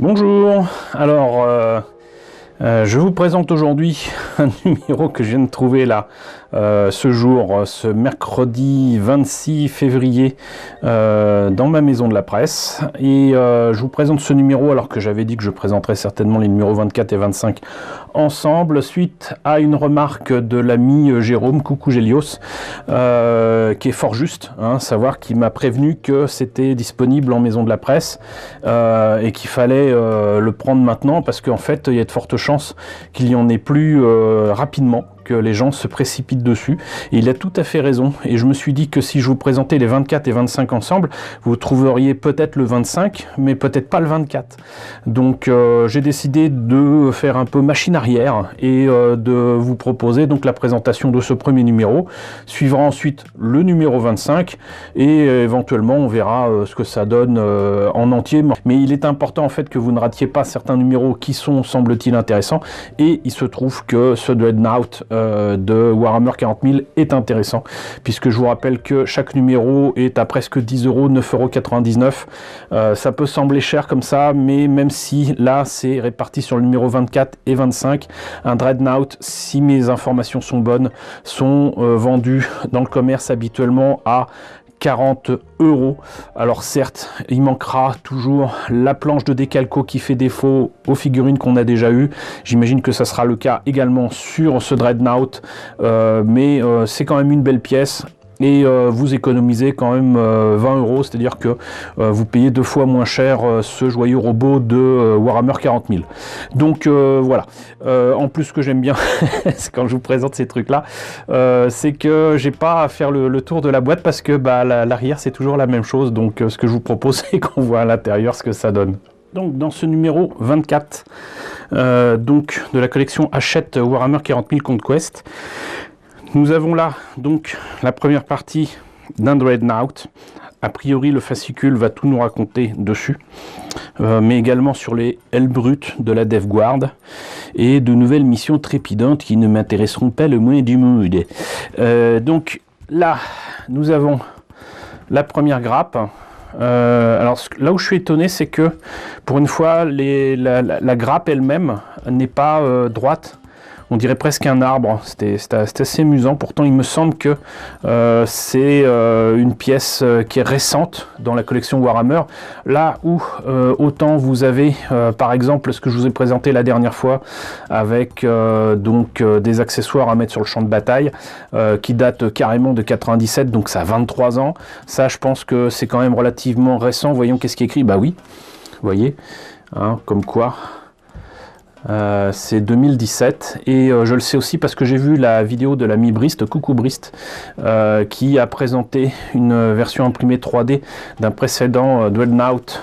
Bonjour, alors je vous présente aujourd'hui un numéro que je viens de trouver là, ce jour, ce mercredi 26 février, dans ma maison de la presse. Et je vous présente ce numéro alors que j'avais dit que je présenterais certainement les numéros 24 et 25 ensemble, suite à une remarque de l'ami Jérôme, coucou Gélios, qui est fort juste, hein, savoir qu'il m'a prévenu que c'était disponible en maison de la presse et qu'il fallait le prendre maintenant parce qu'en fait il y a de fortes chances qu'il n'y en ait plus rapidement, que les gens se précipitent dessus. Et il a tout à fait raison. Et je me suis dit que si je vous présentais les 24 et 25 ensemble, vous trouveriez peut-être le 25, mais peut-être pas le 24. Donc j'ai décidé de faire un peu machine arrière et de vous proposer donc la présentation de ce premier numéro. Suivra ensuite le numéro 25 et éventuellement on verra ce que ça donne en entier. Mais il est important en fait que vous ne ratiez pas certains numéros qui sont, semble-t-il, intéressants. Et il se trouve que ce Dreadnought de Warhammer 40 000 est intéressant, puisque je vous rappelle que chaque numéro est à presque 10 €, 9,99 €. Ça peut sembler cher comme ça, mais même si là c'est réparti sur le numéro 24 et 25, un Dreadnought, si mes informations sont bonnes, sont vendus dans le commerce habituellement à 40 €. Alors certes, il manquera toujours la planche de décalco qui fait défaut aux figurines qu'on a déjà eues. J'imagine que ça sera le cas également sur ce Dreadnought, mais c'est quand même une belle pièce. Et vous économisez quand même 20 €, c'est-à-dire que vous payez 2 fois moins cher ce joyeux robot de Warhammer 40 000. Donc voilà. En plus, ce que j'aime bien, quand je vous présente ces trucs-là, c'est que j'ai pas à faire le tour de la boîte parce que bah, l'arrière c'est toujours la même chose. Donc ce que je vous propose, c'est qu'on voit à l'intérieur ce que ça donne. Donc dans ce numéro 24, donc de la collection Hachette Warhammer 40 000 Conquest, nous avons là donc la première partie d'un Dreadnought. A priori, le fascicule va tout nous raconter dessus, mais également sur les ailes brutes de la Death Guard et de nouvelles missions trépidantes qui ne m'intéresseront pas le moins du monde. Donc là, nous avons la première grappe. Alors là où je suis étonné, c'est que pour une fois, la grappe elle-même n'est pas droite. On dirait presque un arbre, c'était assez amusant. Pourtant, il me semble que c'est une pièce qui est récente dans la collection Warhammer. Là où autant vous avez, par exemple, ce que je vous ai présenté la dernière fois, avec des accessoires à mettre sur le champ de bataille, qui datent carrément de 97, donc ça a 23 ans. Ça, je pense que c'est quand même relativement récent. Voyons qu'est-ce qui est écrit. Bah oui, vous voyez, hein, comme quoi... c'est 2017 et je le sais aussi parce que j'ai vu la vidéo de l'ami Brist, coucou Brist, qui a présenté une version imprimée 3D d'un précédent Dreadnought,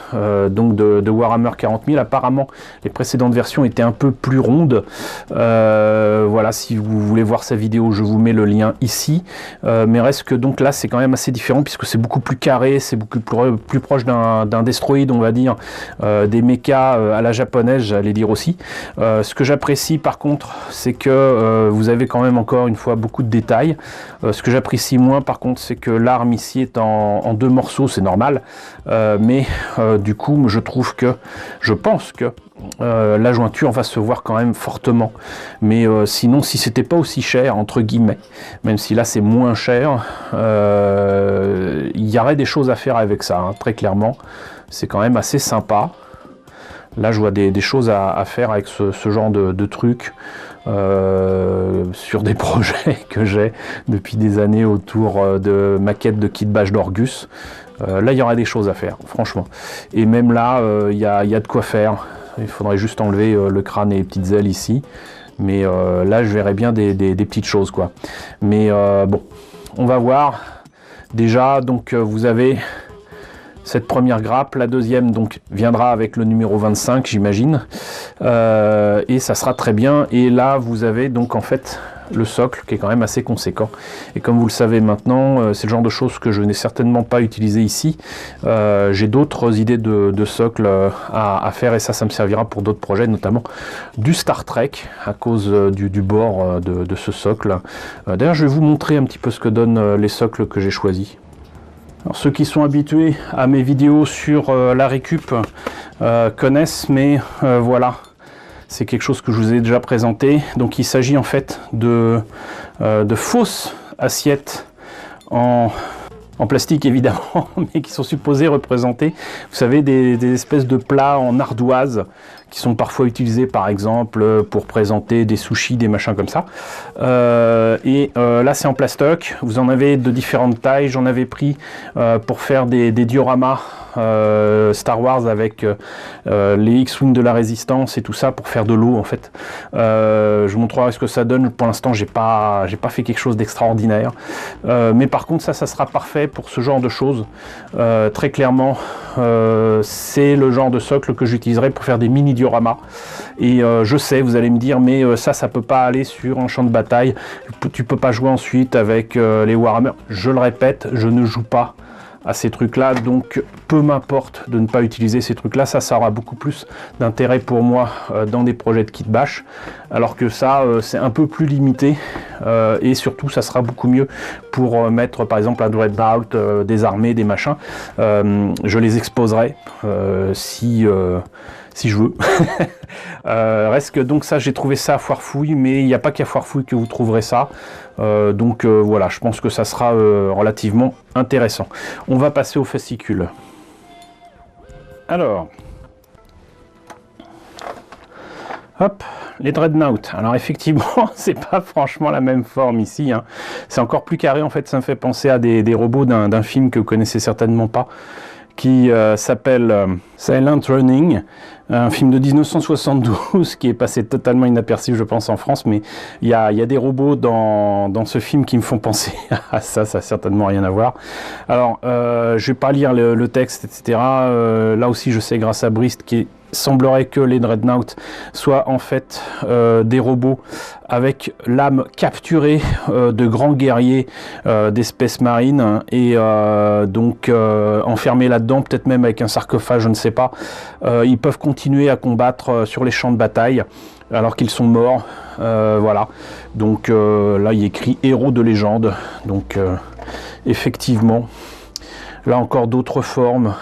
donc de Warhammer 40 000. Apparemment les précédentes versions étaient un peu plus rondes. Voilà, si vous voulez voir sa vidéo, je vous mets le lien ici, mais reste que donc là c'est quand même assez différent puisque c'est beaucoup plus carré, c'est beaucoup plus proche d'un destroïde, on va dire, des mechas à la japonaise, j'allais dire aussi. Ce que j'apprécie par contre, c'est que vous avez quand même encore une fois beaucoup de détails. Ce que j'apprécie moins par contre, c'est que l'arme ici est en 2 morceaux, c'est normal. Mais du coup, je pense que la jointure va se voir quand même fortement. Mais sinon, si c'était pas aussi cher, entre guillemets, même si là c'est moins cher, il y aurait des choses à faire avec ça, hein, très clairement. C'est quand même assez sympa. Là, je vois des choses à faire avec ce genre de trucs sur des projets que j'ai depuis des années autour de maquettes de kit Bâche d'Orgus. Là, il y aura des choses à faire, franchement. Et même là, il y a de quoi faire. Il faudrait juste enlever le crâne et les petites ailes ici. Mais là, je verrais bien des petites choses, quoi. Mais bon, on va voir. Déjà, donc, vous avez... cette première grappe, la deuxième donc viendra avec le numéro 25, j'imagine, et ça sera très bien. Et là vous avez donc en fait le socle qui est quand même assez conséquent, et comme vous le savez maintenant, c'est le genre de choses que je n'ai certainement pas utilisé ici. J'ai d'autres idées de socle à faire, et ça me servira pour d'autres projets, notamment du Star Trek à cause du bord de ce socle. D'ailleurs je vais vous montrer un petit peu ce que donnent les socles que j'ai choisis. Alors, ceux qui sont habitués à mes vidéos sur la récup connaissent, mais voilà, c'est quelque chose que je vous ai déjà présenté. Donc il s'agit en fait de fausses assiettes en plastique évidemment, mais qui sont supposées représenter, vous savez, des espèces de plats en ardoise qui sont parfois utilisés par exemple pour présenter des sushis, des machins comme ça. Là c'est en plastoc, vous en avez de différentes tailles, j'en avais pris pour faire des dioramas Star Wars avec les X-Wing de la Résistance et tout ça pour faire de l'eau en fait. Je vous montrerai ce que ça donne. Pour l'instant j'ai pas fait quelque chose d'extraordinaire, mais par contre ça sera parfait pour ce genre de choses. Très clairement c'est le genre de socle que j'utiliserai pour faire des mini dioramas. Et je sais, vous allez me dire, mais ça peut pas aller sur un champ de bataille, tu peux pas jouer ensuite avec les Warhammer. Je le répète, je ne joue pas à ces trucs là, donc peu m'importe de ne pas utiliser ces trucs là, ça aura beaucoup plus d'intérêt pour moi dans des projets de kit bash, alors que ça c'est un peu plus limité, et surtout ça sera beaucoup mieux pour mettre par exemple un Dreadnought, des armées, des machins. Je les exposerai si je veux. Reste que donc ça, j'ai trouvé ça à Foire Fouille, mais il n'y a pas qu'à Foire Fouille que vous trouverez ça. Voilà, je pense que ça sera relativement intéressant. On va passer au fascicule. Alors, hop, les Dreadnought. Alors effectivement, c'est pas franchement la même forme ici, hein. C'est encore plus carré en fait, ça me fait penser à des robots d'un film que vous connaissez certainement pas, qui s'appelle Silent Running, un film de 1972 qui est passé totalement inaperçu je pense en France, mais il y a des robots dans ce film qui me font penser à ça, ça n'a certainement rien à voir. Alors je vais pas lire le texte etc, là aussi je sais grâce à Brist qui semblerait que les Dreadnought soient en fait des robots avec l'âme capturée de grands guerriers d'espèces marines, et donc enfermés là-dedans, peut-être même avec un sarcophage, je ne sais pas. Ils peuvent continuer à combattre sur les champs de bataille alors qu'ils sont morts. Voilà, donc là il est écrit héros de légende, donc effectivement là encore d'autres formes.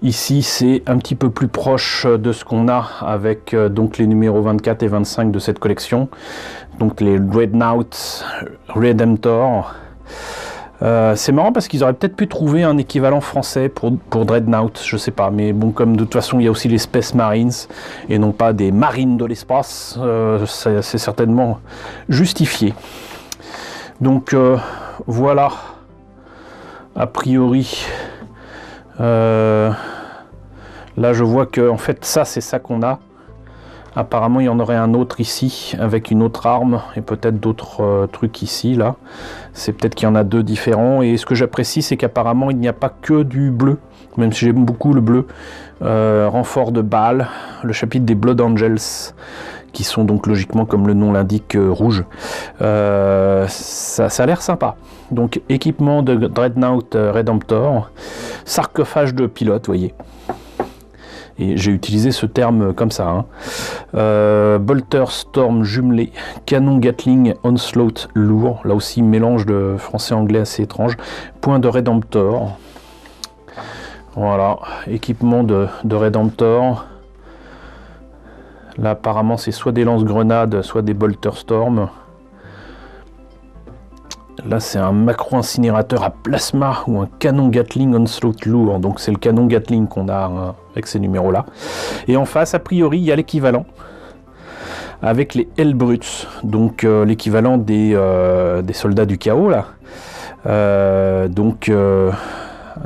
Ici, c'est un petit peu plus proche de ce qu'on a avec donc les numéros 24 et 25 de cette collection. Donc les Dreadnought Redemptor. C'est marrant parce qu'ils auraient peut-être pu trouver un équivalent français pour Dreadnought, je sais pas. Mais bon, comme de toute façon, il y a aussi les Space Marines et non pas des marines de l'espace, c'est certainement justifié. Donc voilà, a priori... là je vois que en fait ça c'est ça qu'on a. Apparemment il y en aurait un autre ici avec une autre arme et peut-être d'autres trucs ici. Là c'est peut-être qu'il y en a deux différents, et ce que j'apprécie c'est qu'apparemment il n'y a pas que du bleu, même si j'aime beaucoup le bleu. Renfort de Baal, le chapitre des Blood Angels qui sont donc logiquement, comme le nom l'indique, rouges. Ça a l'air sympa. Donc équipement de Dreadnought Redemptor, sarcophage de pilote, voyez. Et j'ai utilisé ce terme comme ça, hein. Bolter Storm jumelé, canon Gatling Onslaught lourd, là aussi mélange de français-anglais assez étrange. Point de Redemptor. Voilà, équipement de Redemptor. Là apparemment c'est soit des lance-grenades, soit des Bolter Storm. Là c'est un macro-incinérateur à plasma ou un canon Gatling Onslaught lourd. Donc c'est le canon Gatling qu'on a avec ces numéros là. Et en face a priori il y a l'équivalent avec les Hellbrutes, donc l'équivalent des soldats du chaos là. Un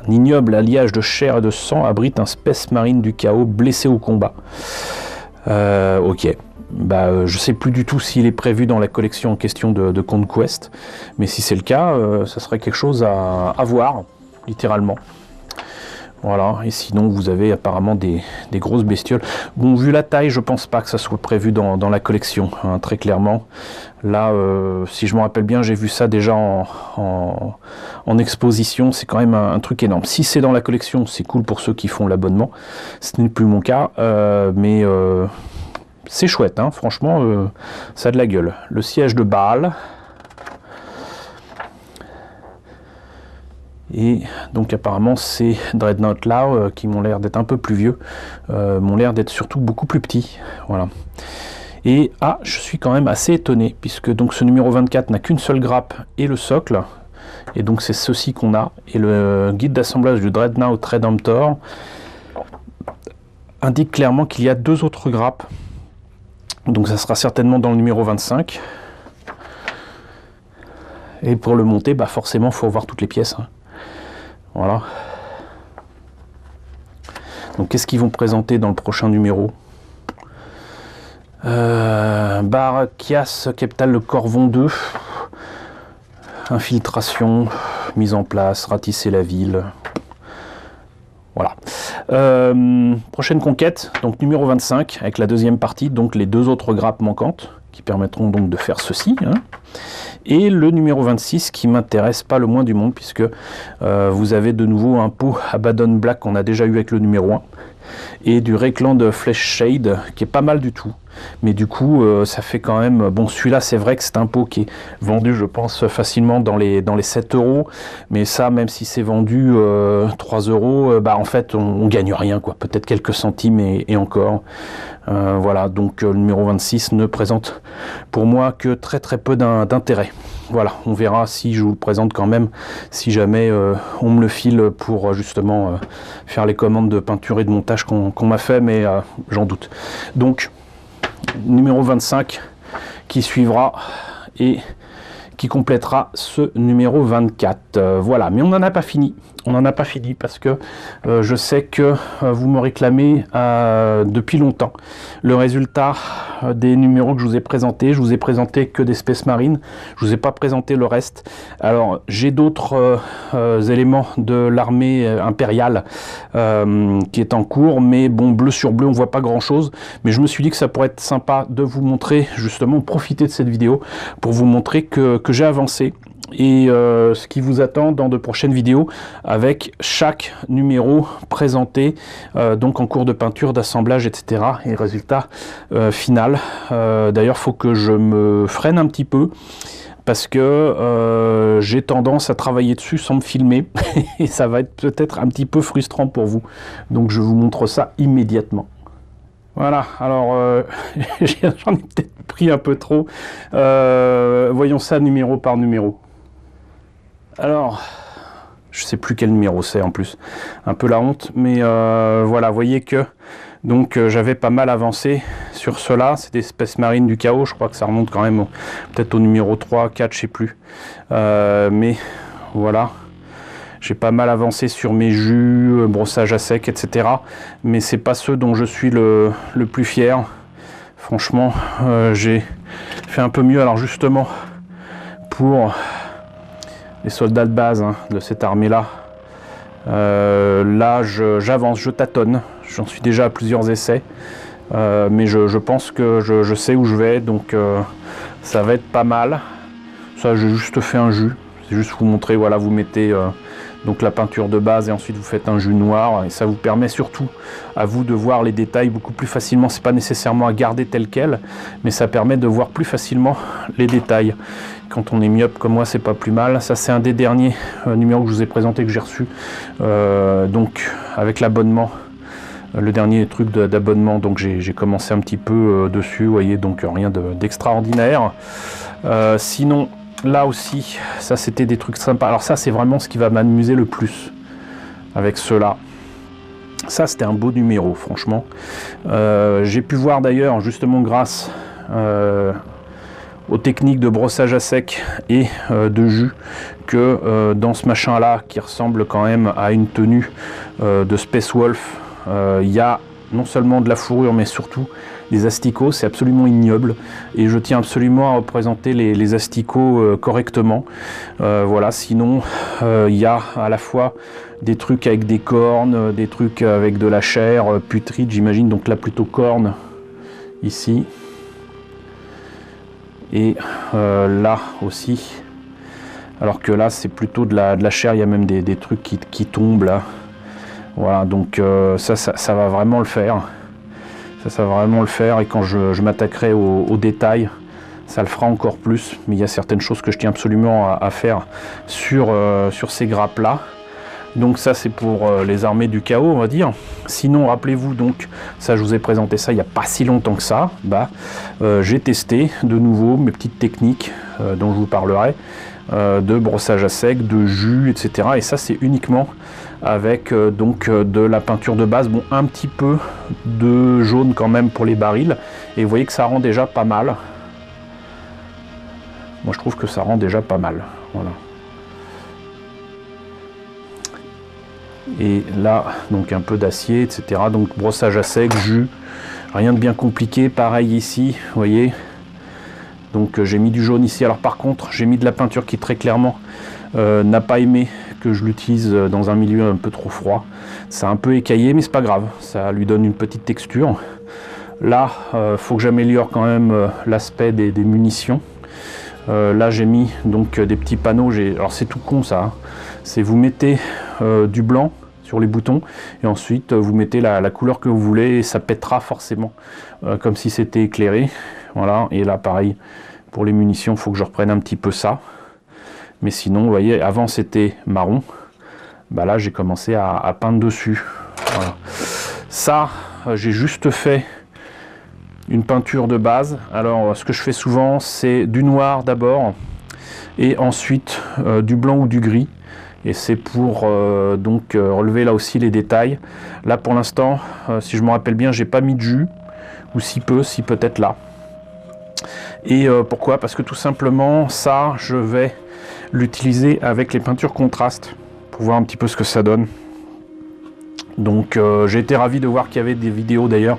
ignoble alliage de chair et de sang abrite un Space Marine du chaos blessé au combat. Ok. Bah, je sais plus du tout s'il est prévu dans la collection en question de Conquest, mais si c'est le cas, ça serait quelque chose à voir, littéralement. Voilà, et sinon vous avez apparemment des grosses bestioles. Bon, vu la taille, je pense pas que ça soit prévu dans la collection, hein, très clairement. Là, si je me rappelle bien, j'ai vu ça déjà en exposition, c'est quand même un truc énorme. Si c'est dans la collection, c'est cool pour ceux qui font l'abonnement. Ce n'est plus mon cas, mais... c'est chouette, hein, franchement, ça a de la gueule. Le siège de Baal. Et donc apparemment ces Dreadnought là, qui m'ont l'air d'être un peu plus vieux, m'ont l'air d'être surtout beaucoup plus petits. Voilà. Et je suis quand même assez étonné, puisque donc ce numéro 24 n'a qu'une seule grappe et le socle. Et donc c'est ceci qu'on a. Et le guide d'assemblage du Dreadnought Redemptor indique clairement qu'il y a 2 autres grappes. Donc ça sera certainement dans le numéro 25. Et pour le monter, forcément il faut voir toutes les pièces. Voilà. Donc qu'est-ce qu'ils vont présenter dans le prochain numéro? Barakias Capital le Corvon 2. Infiltration, mise en place, ratisser la ville. Voilà. Prochaine conquête, donc numéro 25, avec la deuxième partie, donc les 2 autres grappes manquantes, qui permettront donc de faire ceci. Et le numéro 26 qui m'intéresse pas le moins du monde, puisque vous avez de nouveau un pot Abaddon Black qu'on a déjà eu avec le numéro 1, et du Reikland Flesh Shade, qui est pas mal du tout. Mais du coup, ça fait quand même... Bon, celui-là, c'est vrai que c'est un pot qui est vendu, je pense, facilement dans les 7 €. Mais ça, même si c'est vendu 3 €, en fait, on gagne rien, quoi. Peut-être quelques centimes et encore. Voilà, donc le numéro 26 ne présente pour moi que très très peu d'intérêt. Voilà, on verra si je vous le présente quand même, si jamais on me le file pour justement faire les commandes de peinture et de montage qu'on m'a fait, mais j'en doute. Donc, numéro 25 qui suivra et qui complétera ce numéro 24. Voilà, mais on n'en a pas fini. On n'en a pas fini parce que je sais que vous me réclamez depuis longtemps le résultat des numéros que je vous ai présentés. Je vous ai présenté que des Space Marines. Je vous ai pas présenté le reste. Alors, j'ai d'autres éléments de l'armée impériale qui est en cours, mais bon, bleu sur bleu, on voit pas grand chose. Mais je me suis dit que ça pourrait être sympa de vous montrer, justement, profiter de cette vidéo pour vous montrer que j'ai avancé. Et ce qui vous attend dans de prochaines vidéos avec chaque numéro présenté donc en cours de peinture, d'assemblage, etc. et résultat final. D'ailleurs, il faut que je me freine un petit peu parce que j'ai tendance à travailler dessus sans me filmer et ça va être peut-être un petit peu frustrant pour vous. Donc je vous montre ça immédiatement. Voilà, alors j'en ai peut-être pris un peu trop. Voyons ça numéro par numéro. Alors, je sais plus quel numéro c'est en plus, un peu la honte, mais voilà, vous voyez que donc j'avais pas mal avancé sur cela, c'est des Space Marines du chaos, je crois que ça remonte quand même peut-être au numéro 3, 4, je sais plus, mais voilà, j'ai pas mal avancé sur mes jus, brossage à sec, etc., mais c'est pas ceux dont je suis le plus fier. Franchement, j'ai fait un peu mieux, alors justement, pour les soldats de base de cette armée-là. Là, j'avance, je tâtonne. J'en suis déjà à plusieurs essais. Mais je pense que je sais où je vais. Donc, ça va être pas mal. Ça, j'ai juste fait un jus. C'est juste vous montrer, voilà, vous mettez donc la peinture de base et ensuite vous faites un jus noir. Et ça vous permet surtout à vous de voir les détails beaucoup plus facilement. C'est pas nécessairement à garder tel quel, mais ça permet de voir plus facilement les détails. Quand on est myope comme moi, c'est pas plus mal. Ça, c'est un des derniers numéros que je vous ai présenté, que j'ai reçu. Donc, avec l'abonnement, le dernier truc d'abonnement. Donc, j'ai commencé un petit peu dessus, vous voyez, donc rien d'extraordinaire. Sinon, là aussi, ça, c'était des trucs sympas. Alors ça, c'est vraiment ce qui va m'amuser le plus avec ceux-là. Ça, c'était un beau numéro, franchement. J'ai pu voir d'ailleurs, justement, grâce aux techniques de brossage à sec et de jus, que dans ce machin là qui ressemble quand même à une tenue de Space Wolf, il y a non seulement de la fourrure mais surtout des asticots. C'est absolument ignoble et je tiens absolument à représenter les asticots correctement. Voilà, sinon il y a à la fois des trucs avec des cornes, des trucs avec de la chair putride, j'imagine, donc là plutôt cornes ici. Et là aussi, alors que là c'est plutôt de la chair, il y a même des trucs qui tombent là. Voilà, donc ça va vraiment le faire. Ça va vraiment le faire, et quand je m'attaquerai aux détails, ça le fera encore plus. Mais il y a certaines choses que je tiens absolument à faire sur ces grappes là. Donc ça c'est pour les armées du chaos, on va dire. Sinon, rappelez-vous, donc ça je vous ai présenté ça il n'y a pas si longtemps que ça. J'ai testé de nouveau mes petites techniques dont je vous parlerai, de brossage à sec, de jus, etc. Et ça c'est uniquement avec de la peinture de base, bon, un petit peu de jaune quand même pour les barils. Et vous voyez que ça rend déjà pas mal. Moi je trouve que ça rend déjà pas mal. Voilà. Et là, donc un peu d'acier, etc. Donc brossage à sec, jus, rien de bien compliqué. Pareil ici, vous voyez. Donc j'ai mis du jaune ici. Alors par contre, j'ai mis de la peinture qui très clairement n'a pas aimé que je l'utilise dans un milieu un peu trop froid. Ça a un peu écaillé, mais c'est pas grave. Ça lui donne une petite texture. Là, faut que j'améliore quand même l'aspect des munitions. Là, j'ai mis donc des petits panneaux. Alors c'est tout con ça. Hein. C'est vous mettez du blanc sur les boutons et ensuite vous mettez la couleur que vous voulez et ça pètera forcément comme si c'était éclairé. Voilà, et là pareil pour les munitions, il faut que je reprenne un petit peu ça. Mais sinon, vous voyez, avant c'était marron. Là j'ai commencé à peindre dessus. Voilà. Ça, j'ai juste fait une peinture de base. Alors ce que je fais souvent, c'est du noir d'abord et ensuite du blanc ou du gris. Et c'est pour relever là aussi les détails. Là pour l'instant, si je me rappelle bien, j'ai pas mis de jus, ou si peu, si peut-être là. Et pourquoi? Parce que tout simplement, ça, je vais l'utiliser avec les peintures contrastes, pour voir un petit peu ce que ça donne. Donc j'ai été ravi de voir qu'il y avait des vidéos d'ailleurs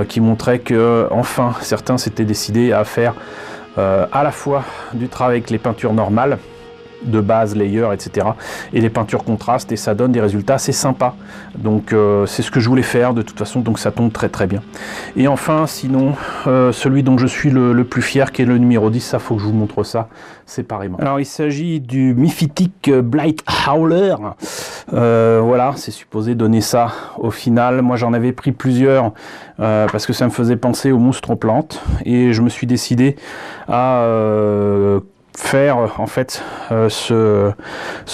qui montraient que enfin certains s'étaient décidés à faire à la fois du travail avec les peintures normales, de base, layer, etc. et les peintures contrastes, et ça donne des résultats assez sympas. Donc c'est ce que je voulais faire de toute façon, donc ça tombe très très bien. Et enfin, sinon, celui dont je suis le plus fier, qui est le numéro 10, ça faut que je vous montre ça séparément. Alors il s'agit du Mephitic Blight Howler. Voilà, c'est supposé donner ça au final. Moi j'en avais pris plusieurs parce que ça me faisait penser aux monstres plantes, et je me suis décidé à faire en fait ce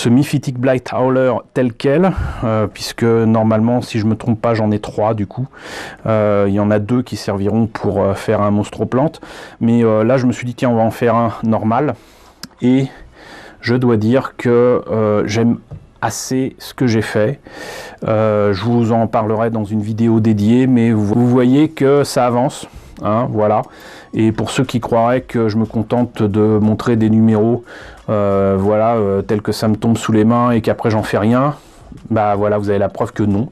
Mephitic Blight Howler tel quel, puisque normalement, si je me trompe pas, j'en ai 3 du coup. Il y en a 2 qui serviront pour faire un monstre plante, mais là je me suis dit tiens, on va en faire un normal, et je dois dire que j'aime assez ce que j'ai fait. Je vous en parlerai dans une vidéo dédiée, mais vous voyez que ça avance. Hein, voilà. Et pour ceux qui croiraient que je me contente de montrer des numéros tels que ça me tombe sous les mains et qu'après j'en fais rien, voilà, vous avez la preuve que non.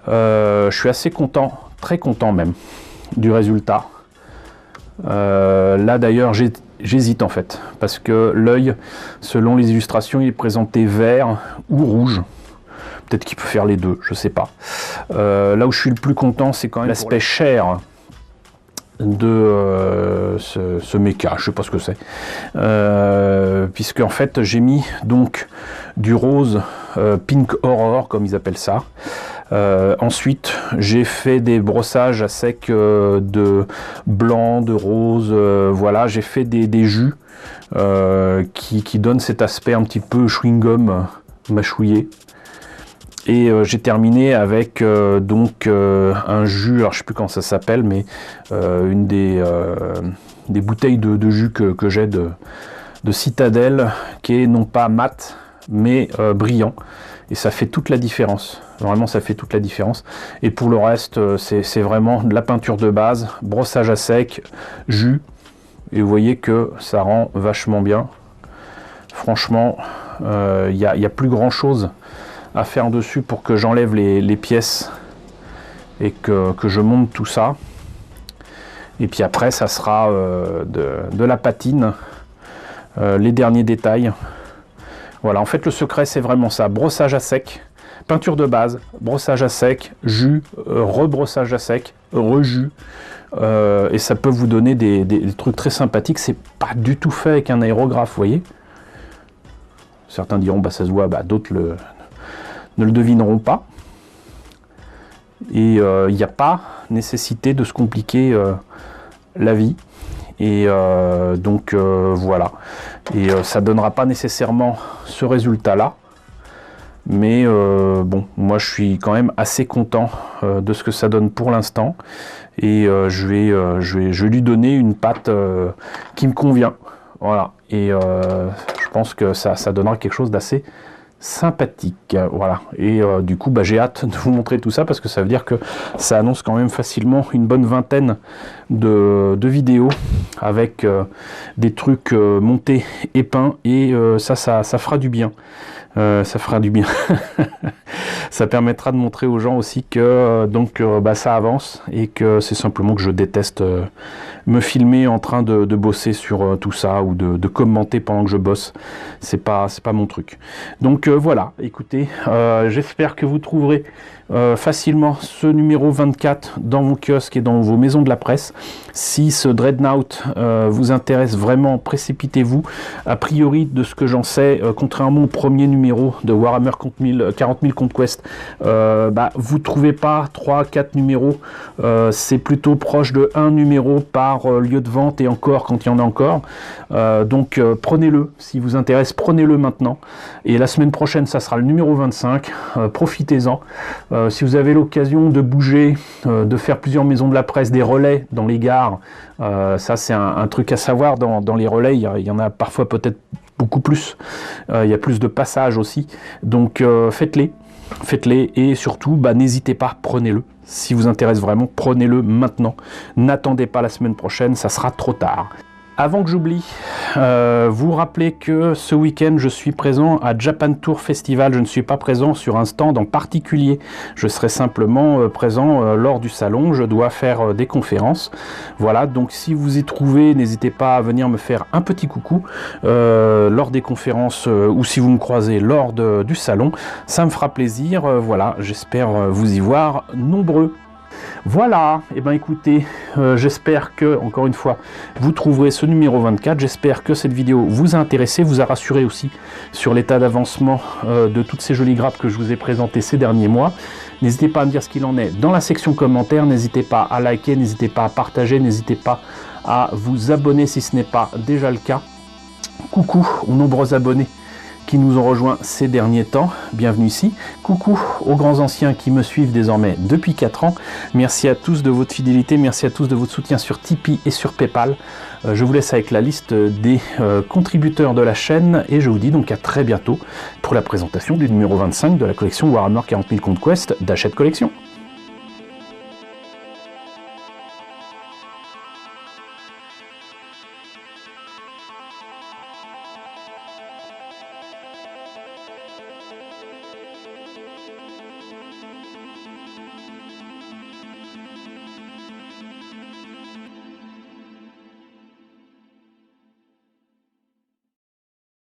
Je suis assez content, très content même, du résultat. Là d'ailleurs j'hésite en fait, parce que l'œil, selon les illustrations, il est présenté vert ou rouge. Peut-être qu'il peut faire les deux, je sais pas. Là où je suis le plus content, c'est quand même l'aspect chair de ce méca, je sais pas ce que c'est, puisque en fait j'ai mis donc du rose Pink Horror comme ils appellent ça. Ensuite j'ai fait des brossages à sec de blanc, de rose, voilà, j'ai fait des jus qui donnent cet aspect un petit peu chewing-gum mâchouillé. Et j'ai terminé avec un jus, alors je sais plus comment ça s'appelle, mais une des bouteilles de jus que j'ai de Citadel, qui est non pas mat, mais brillant. Et ça fait toute la différence. Vraiment, ça fait toute la différence. Et pour le reste, c'est vraiment de la peinture de base, brossage à sec, jus. Et vous voyez que ça rend vachement bien. Franchement, il y a plus grand chose à faire dessus pour que j'enlève les pièces et que je monte tout ça. Et puis après ça sera de la patine, les derniers détails. Voilà, en fait le secret c'est vraiment ça: brossage à sec, peinture de base, brossage à sec, jus, rebrossage à sec, rejus, et ça peut vous donner des trucs très sympathiques. C'est pas du tout fait avec un aérographe, vous voyez. Certains diront ça se voit, d'autres ne le devineront pas. Et il n'y a pas nécessité de se compliquer la vie. Et voilà. Et ça donnera pas nécessairement ce résultat là, Mais bon, moi je suis quand même assez content de ce que ça donne pour l'instant. Et je vais lui donner une patte qui me convient. Voilà. Et je pense que ça donnera quelque chose d'assez sympathique. Voilà. Et du coup, j'ai hâte de vous montrer tout ça parce que ça veut dire que ça annonce quand même facilement une bonne vingtaine de vidéos avec des trucs montés et peints. Et ça fera du bien. Ça fera du bien. Ça permettra de montrer aux gens aussi que ça avance et que c'est simplement que je déteste me filmer en train de bosser sur tout ça ou de commenter pendant que je bosse. C'est pas mon truc. Donc voilà, écoutez, j'espère que vous trouverez facilement ce numéro 24 dans vos kiosques et dans vos maisons de la presse. Si ce Dreadnought vous intéresse vraiment, précipitez-vous. A priori, de ce que j'en sais, contrairement au premier numéro de Warhammer 40 000 Conquest, vous trouvez pas 3-4 numéros. C'est plutôt proche de 1 numéro par lieu de vente et encore quand il y en a encore. Donc prenez-le, si vous intéresse, prenez-le maintenant. Et la semaine prochaine, ça sera le numéro 25. Profitez-en. Si vous avez l'occasion de bouger, de faire plusieurs maisons de la presse, des relais dans les gares, ça c'est un truc à savoir dans les relais, il y en a parfois peut-être beaucoup plus, il y a plus de passages aussi, donc faites-les et surtout n'hésitez pas, prenez-le. Si vous intéresse vraiment, prenez-le maintenant, n'attendez pas la semaine prochaine, ça sera trop tard. Avant que j'oublie, vous rappelez que ce week-end, je suis présent à Japan Tour Festival. Je ne suis pas présent sur un stand en particulier. Je serai simplement présent lors du salon. Je dois faire des conférences. Voilà, donc si vous y trouvez, n'hésitez pas à venir me faire un petit coucou lors des conférences ou si vous me croisez lors du salon. Ça me fera plaisir. Voilà, j'espère vous y voir nombreux. Voilà, et écoutez, j'espère que, encore une fois, vous trouverez ce numéro 24. J'espère que cette vidéo vous a intéressé, vous a rassuré aussi sur l'état d'avancement de toutes ces jolies grappes que je vous ai présentées ces derniers mois. N'hésitez pas à me dire ce qu'il en est dans la section commentaires, n'hésitez pas à liker, n'hésitez pas à partager, n'hésitez pas à vous abonner si ce n'est pas déjà le cas. Coucou aux nombreux abonnés qui nous ont rejoints ces derniers temps, bienvenue ici. Coucou aux grands anciens qui me suivent désormais depuis 4 ans. Merci à tous de votre fidélité, merci à tous de votre soutien sur Tipeee et sur Paypal. Je vous laisse avec la liste des contributeurs de la chaîne et je vous dis donc à très bientôt pour la présentation du numéro 25 de la collection Warhammer 40 000 Conquest d'Hachette Collection.